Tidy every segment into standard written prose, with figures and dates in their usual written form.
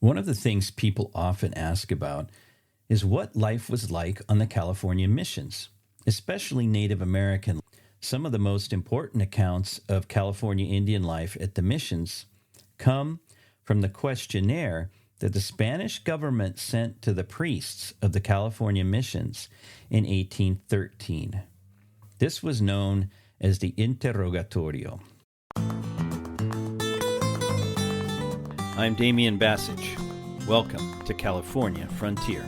One of the things people often ask about is what life was like on the California missions, especially Native American. Some of the most important accounts of California Indian life at the missions come from the questionnaire that the Spanish government sent to the priests of the California missions in 1813. This was known as the interrogatorio. I'm Damian Bassage. Welcome to California Frontier.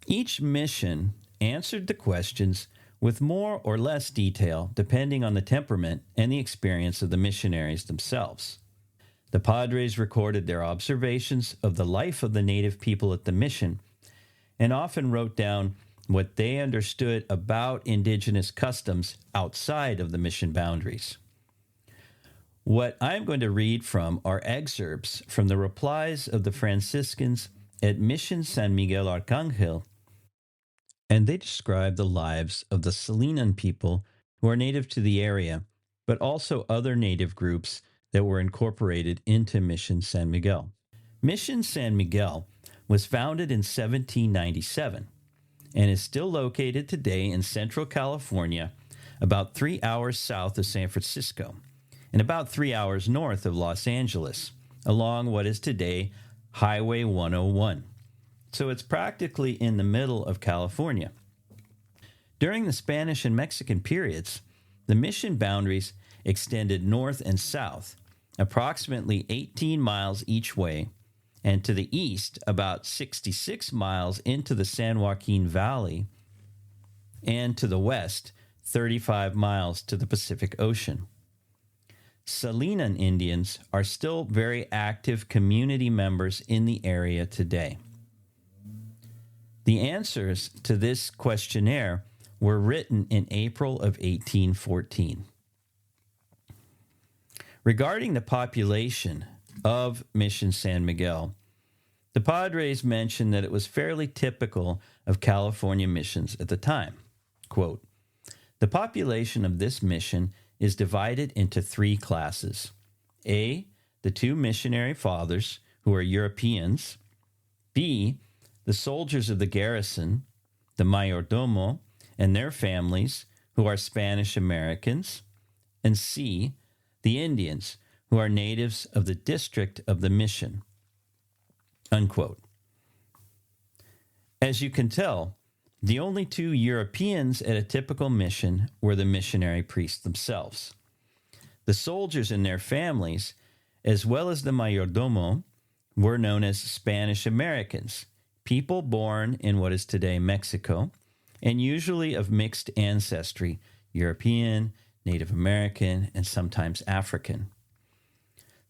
Each mission answered the questions with more or less detail depending on the temperament and the experience of the missionaries themselves. The padres recorded their observations of the life of the native people at the mission and often wrote down what they understood about indigenous customs outside of the mission boundaries. What I'm going to read from are excerpts from the replies of the Franciscans at Mission San Miguel Arcángel, and they describe the lives of the Salinan people who are native to the area, but also other native groups that were incorporated into Mission San Miguel. Mission San Miguel was founded in 1797 and is still located today in Central California, about 3 hours south of San Francisco, and about 3 hours north of Los Angeles, along what is today Highway 101. So it's practically in the middle of California. During the Spanish and Mexican periods, the mission boundaries extended north and south, approximately 18 miles each way, and to the east, about 66 miles into the San Joaquin Valley, and to the west, 35 miles to the Pacific Ocean. Salinan Indians are still very active community members in the area today. The answers to this questionnaire were written in April of 1814. Regarding the population of Mission San Miguel, the padres mentioned that it was fairly typical of California missions at the time. Quote, "The population of this mission is divided into 3 classes. A, the 2 missionary fathers, who are Europeans. B, the soldiers of the garrison, the mayordomo, and their families, who are Spanish Americans. And C, the Indians, who are natives of the district of the mission." Unquote. As you can tell, the only 2 Europeans at a typical mission were the missionary priests themselves. The soldiers and their families, as well as the mayordomo, were known as Spanish Americans, people born in what is today Mexico, and usually of mixed ancestry, European, Native American, and sometimes African.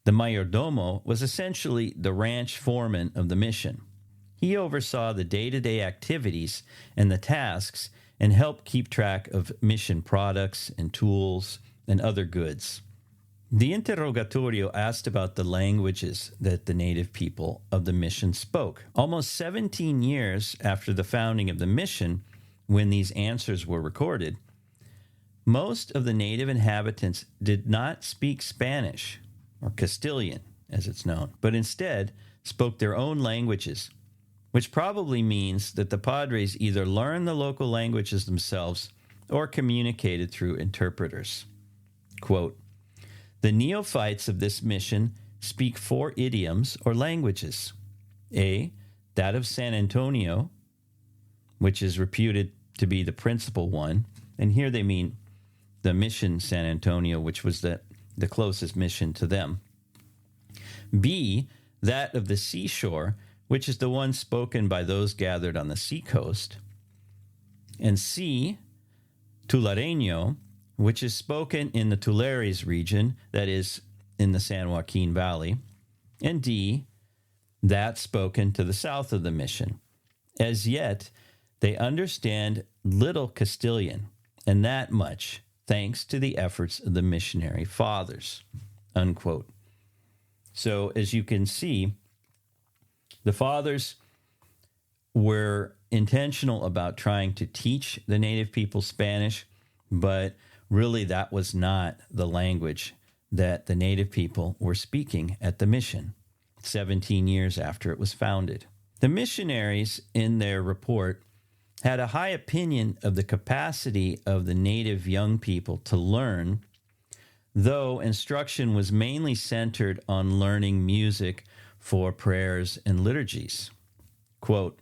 The mayordomo was essentially the ranch foreman of the mission. He oversaw the day-to-day activities and the tasks and helped keep track of mission products and tools and other goods. The interrogatorio asked about the languages that the native people of the mission spoke. Almost 17 years after the founding of the mission, when these answers were recorded, most of the native inhabitants did not speak Spanish, or Castilian as it's known, but instead spoke their own languages, which probably means that the padres either learned the local languages themselves or communicated through interpreters. Quote, "The neophytes of this mission speak 4 idioms or languages. A, that of San Antonio, which is reputed to be the principal one," and here they mean the mission San Antonio, which was the closest mission to them. B, that of the seashore, which is the one spoken by those gathered on the seacoast. And C, Tulareño, which is spoken in the Tulare region, that is, in the San Joaquin Valley. And D, that spoken to the south of the mission. As yet, they understand little Castilian, and that much thanks to the efforts of the missionary fathers. Unquote. So, as you can see, the fathers were intentional about trying to teach the native people Spanish, but really that was not the language that the native people were speaking at the mission. 17 years after it was founded. The missionaries, in their report, had a high opinion of the capacity of the native young people to learn, though instruction was mainly centered on learning music for prayers and liturgies. Quote,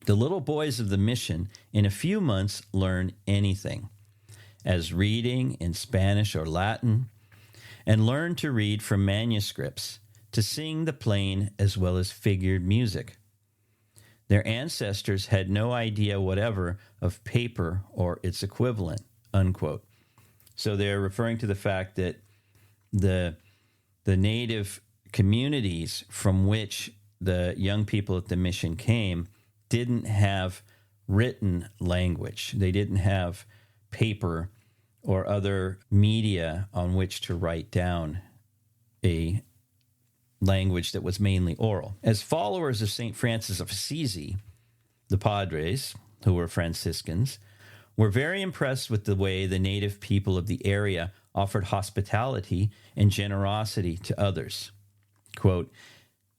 "The little boys of the mission in a few months learn anything, as reading in Spanish or Latin, and learn to read from manuscripts, to sing the plain as well as figured music. Their ancestors had no idea whatever of paper or its equivalent," unquote. So they're referring to the fact that the native communities from which the young people at the mission came didn't have written language. They didn't have paper or other media on which to write down a language that was mainly oral. As followers of St. Francis of Assisi, the padres, who were Franciscans, were very impressed with the way the native people of the area offered hospitality and generosity to others. Quote,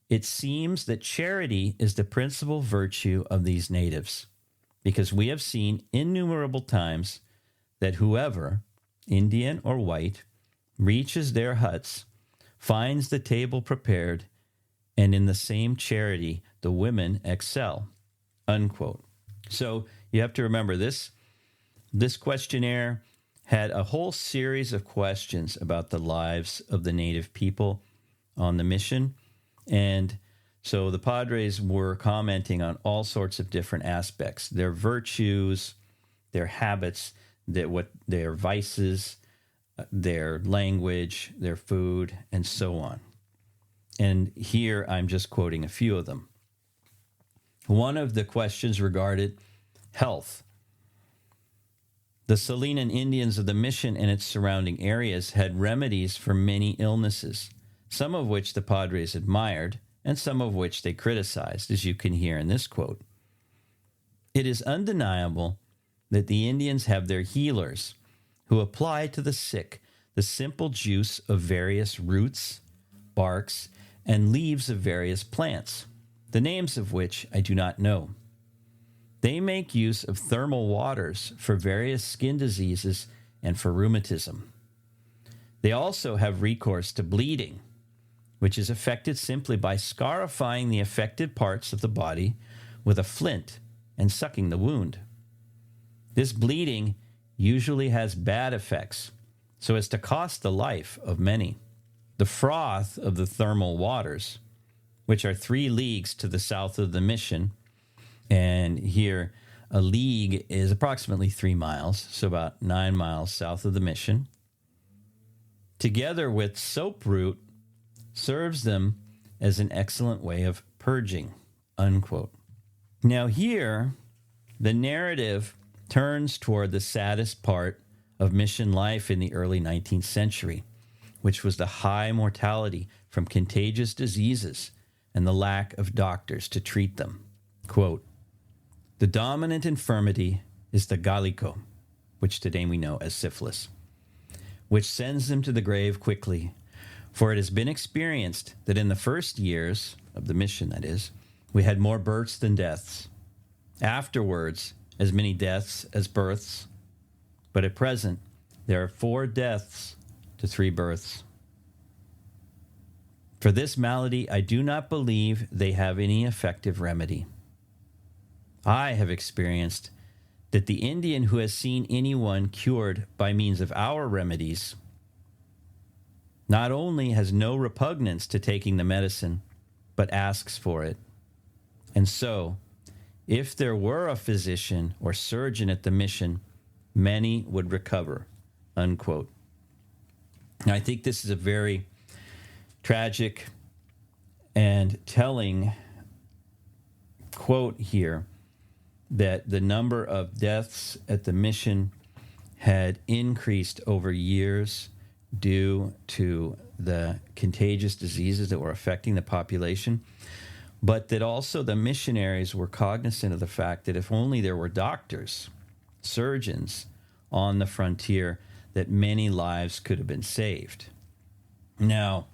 "It seems that charity is the principal virtue of these natives, because we have seen innumerable times that whoever, Indian or white, reaches their huts, finds the table prepared, and in the same charity the women excel," unquote. So you have to remember this questionnaire had a whole series of questions about the lives of the native people on the mission. And so the padres were commenting on all sorts of different aspects, their virtues, their habits, their vices, their language, their food, and so on. And here I'm just quoting a few of them. One of the questions regarded health. The Salinan Indians of the mission and its surrounding areas had remedies for many illnesses, some of which the padres admired and some of which they criticized, as you can hear in this quote. "It is undeniable that the Indians have their healers, who apply to the sick the simple juice of various roots, barks, and leaves of various plants, the names of which I do not know. They make use of thermal waters for various skin diseases and for rheumatism. They also have recourse to bleeding, which is effected simply by scarifying the affected parts of the body with a flint and sucking the wound. This bleeding usually has bad effects, so as to cost the life of many. The froth of the thermal waters, which are 3 leagues to the south of the mission, and here a league is approximately 3 miles, so about 9 miles south of the mission, together with soap root, serves them as an excellent way of purging," unquote. Now here, the narrative turns toward the saddest part of mission life in the early 19th century, which was the high mortality from contagious diseases and the lack of doctors to treat them. Quote, "The dominant infirmity is the gallico," which today we know as syphilis, "which sends them to the grave quickly, for it has been experienced that in the first years of the mission, that is, we had more births than deaths. Afterwards, as many deaths as births, but at present there are 4 deaths to 3 births. For this malady I do not believe they have any effective remedy. I have experienced that the Indian who has seen anyone cured by means of our remedies not only has no repugnance to taking the medicine, but asks for it. And so, if there were a physician or surgeon at the mission, many would recover," unquote. Now, I think this is a very tragic and telling quote here, that the number of deaths at the mission had increased over years due to the contagious diseases that were affecting the population, but that also the missionaries were cognizant of the fact that if only there were doctors, surgeons on the frontier, that many lives could have been saved. Now,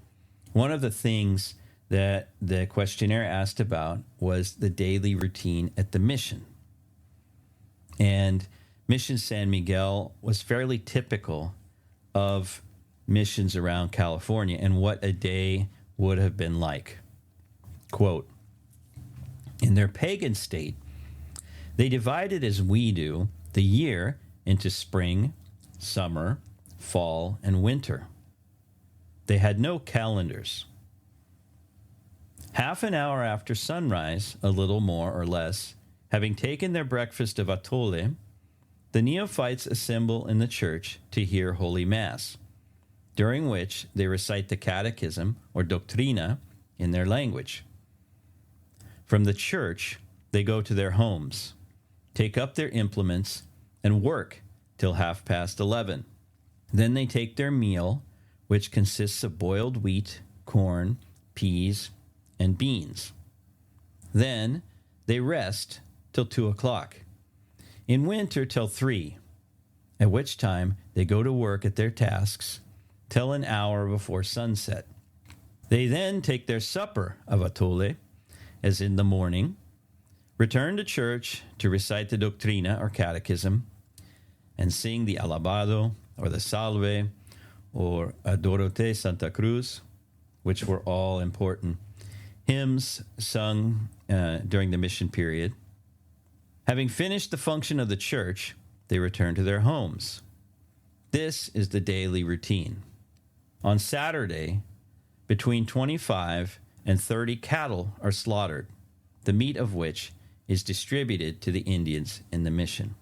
one of the things that the questionnaire asked about was the daily routine at the mission. And Mission San Miguel was fairly typical of missions around California and what a day would have been like. Quote, in their pagan state, they divided as we do the year into spring, summer, fall, and winter. They had no calendars. Half an hour after sunrise, a little more or less, having taken their breakfast of atole, the neophytes assemble in the church to hear Holy Mass, during which they recite the catechism or doctrina in their language. From the church, they go to their homes, take up their implements, and work till 11:30. Then they take their meal, which consists of boiled wheat, corn, peas, and beans. Then they rest till 2:00. In winter till 3, at which time they go to work at their tasks till an hour before sunset. They then take their supper of atole, as in the morning, return to church to recite the doctrina or catechism, and sing the alabado or the salve or Adorote Santa Cruz, which were all important hymns sung during the mission period. Having finished the function of the church, they return to their homes. This is the daily routine. On Saturday, between 25 and 30 cattle are slaughtered, the meat of which is distributed to the Indians in the mission.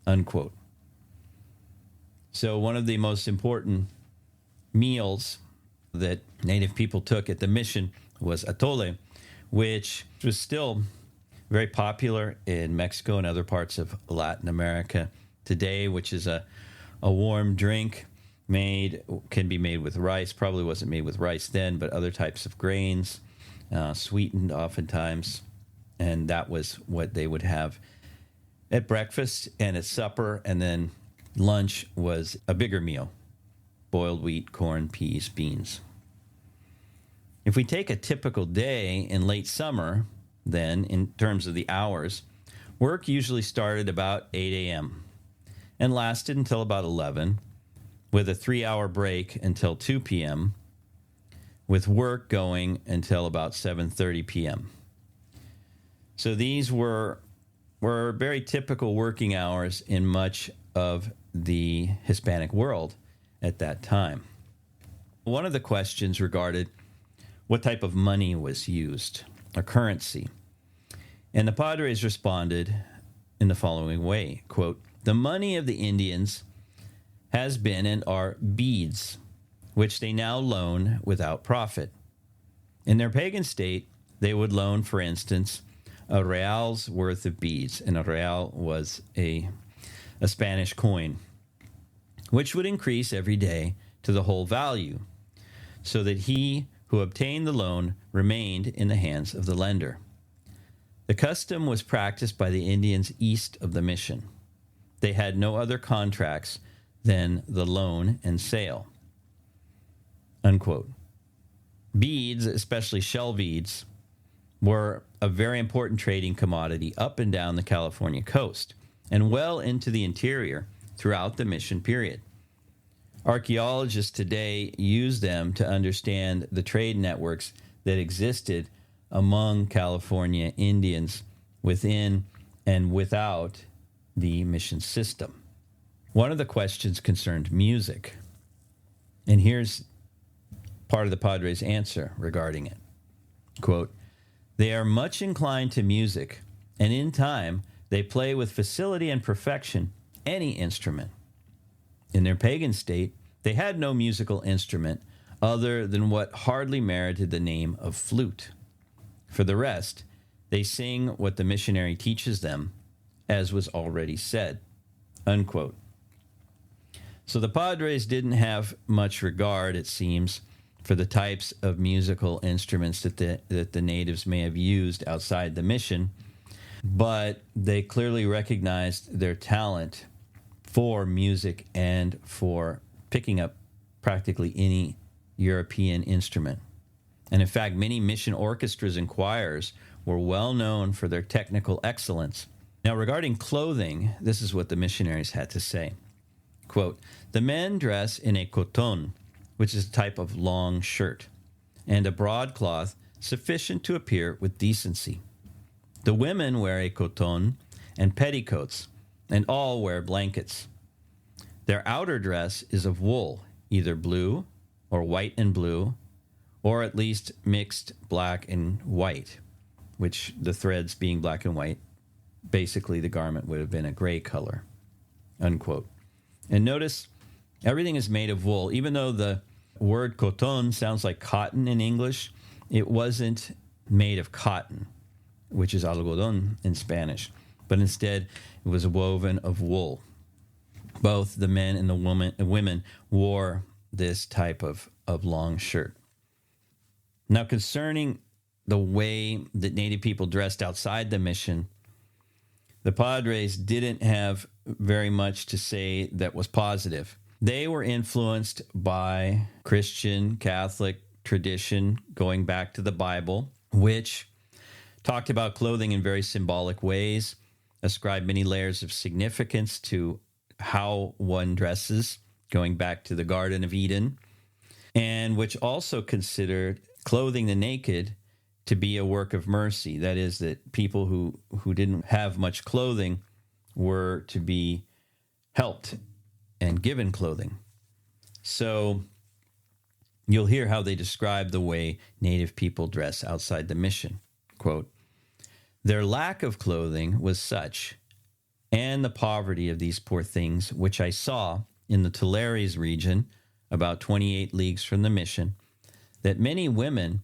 Unquote. So one of the most important meals that Native people took at the mission was atole, which was still very popular in Mexico and other parts of Latin America today, which is a warm drink can be made with rice. Probably wasn't made with rice then, but other types of grains, sweetened oftentimes. And that was what they would have at breakfast and at supper. And then lunch was a bigger meal: boiled wheat, corn, peas, beans. If we take a typical day in late summer, then in terms of the hours, work usually started about 8 a.m. and lasted until about 11, with a 3-hour break until 2 p.m., with work going until about 7:30 p.m. So these were very typical working hours in much of the Hispanic world at that time. One of the questions regarded what type of money was used, or currency. And the padres responded in the following way, quote, the money of the Indians has been and are beads, which they now loan without profit. In their pagan state, they would loan, for instance, a real's worth of beads, and a real was a Spanish coin, which would increase every day to the whole value, so that he who obtained the loan remained in the hands of the lender. The custom was practiced by the Indians east of the mission. They had no other contracts than the loan and sale. Unquote. Beads, especially shell beads, were a very important trading commodity up and down the California coast and well into the interior throughout the mission period. Archaeologists today use them to understand the trade networks that existed among California Indians within and without the mission system. One of the questions concerned music. And here's part of the Padres' answer regarding it. Quote, they are much inclined to music, and in time they play with facility and perfection any instrument. In their pagan state, they had no musical instrument other than what hardly merited the name of flute. For the rest, they sing what the missionary teaches them, as was already said. Unquote. So the Padres didn't have much regard, it seems, for the types of musical instruments that the natives may have used outside the mission, but they clearly recognized their talent for music and for picking up practically any European instrument. And in fact, many mission orchestras and choirs were well known for their technical excellence. Now, regarding clothing, this is what the missionaries had to say. Quote, "The men dress in a coton, which is a type of long shirt, and a broadcloth sufficient to appear with decency. The women wear a coton and petticoats, and all wear blankets. Their outer dress is of wool, either blue or white and blue, or at least mixed black and white," which the threads being black and white, basically the garment would have been a gray color, unquote. And notice everything is made of wool. Even though the word coton sounds like cotton in English, it wasn't made of cotton, which is algodón in Spanish, but instead it was woven of wool. Both the men and the women wore this type of long shirt. Now, concerning the way that Native people dressed outside the mission, the padres didn't have very much to say that was positive. They were influenced by Christian, Catholic tradition going back to the Bible, which talked about clothing in very symbolic ways, ascribed many layers of significance to how one dresses, going back to the Garden of Eden, and which also considered clothing the naked to be a work of mercy. That is, that people who didn't have much clothing were to be helped and given clothing. So you'll hear how they describe the way Native people dress outside the mission. Quote, "Their lack of clothing was such, and the poverty of these poor things, which I saw in the Tulare region, about 28 leagues from the mission, that many women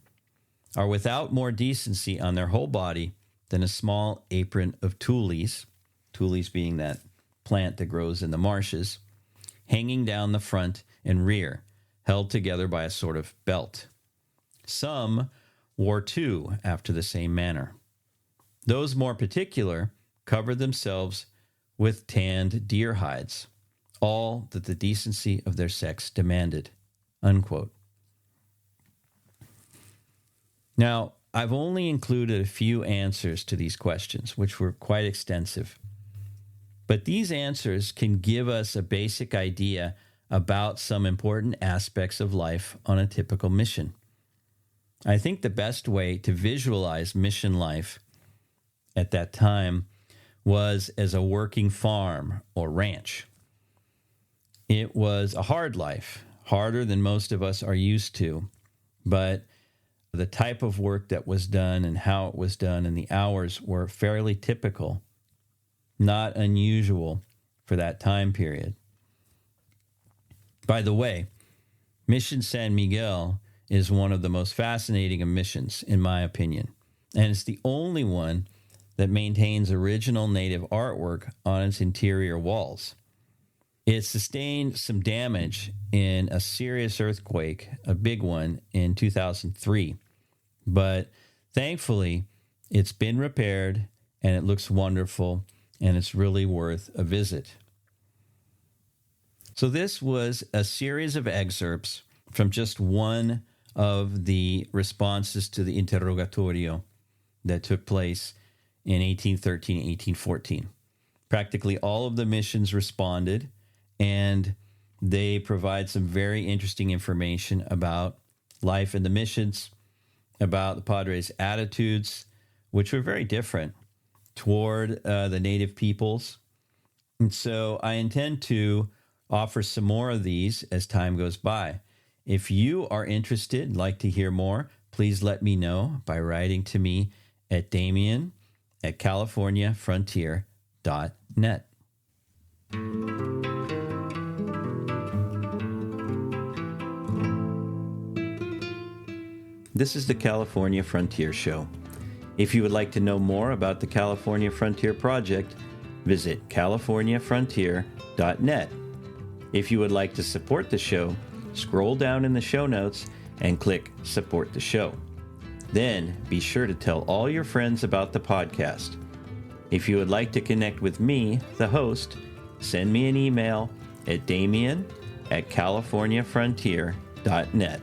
are without more decency on their whole body than a small apron of tules," tules being that plant that grows in the marshes, "hanging down the front and rear, held together by a sort of belt. Some wore two after the same manner. Those more particular covered themselves with tanned deer hides, all that the decency of their sex demanded," unquote. Now, I've only included a few answers to these questions, which were quite extensive. But these answers can give us a basic idea about some important aspects of life on a typical mission. I think the best way to visualize mission life at that time was as a working farm or ranch. It was a hard life, harder than most of us are used to, but the type of work that was done and how it was done and the hours were fairly typical, not unusual for that time period. By the way, Mission San Miguel is one of the most fascinating of missions, in my opinion, and it's the only one that maintains original native artwork on its interior walls. It sustained some damage in a serious earthquake, a big one, in 2003. But thankfully, it's been repaired, and it looks wonderful, and it's really worth a visit. So this was a series of excerpts from just one of the responses to the interrogatorio that took place in 1813, 1814. Practically all of the missions responded, and they provide some very interesting information about life in the missions, about the Padres' attitudes, which were very different toward the native peoples. And so I intend to offer some more of these as time goes by. If you are interested and like to hear more, please let me know by writing to me at damien@californiafrontier.net. This is the California Frontier Show. If you would like to know more about the California Frontier Project, visit californiafrontier.net. If you would like to support the show, scroll down in the show notes and click Support the Show. Then be sure to tell all your friends about the podcast. If you would like to connect with me, the host, send me an email at damien@californiafrontier.net.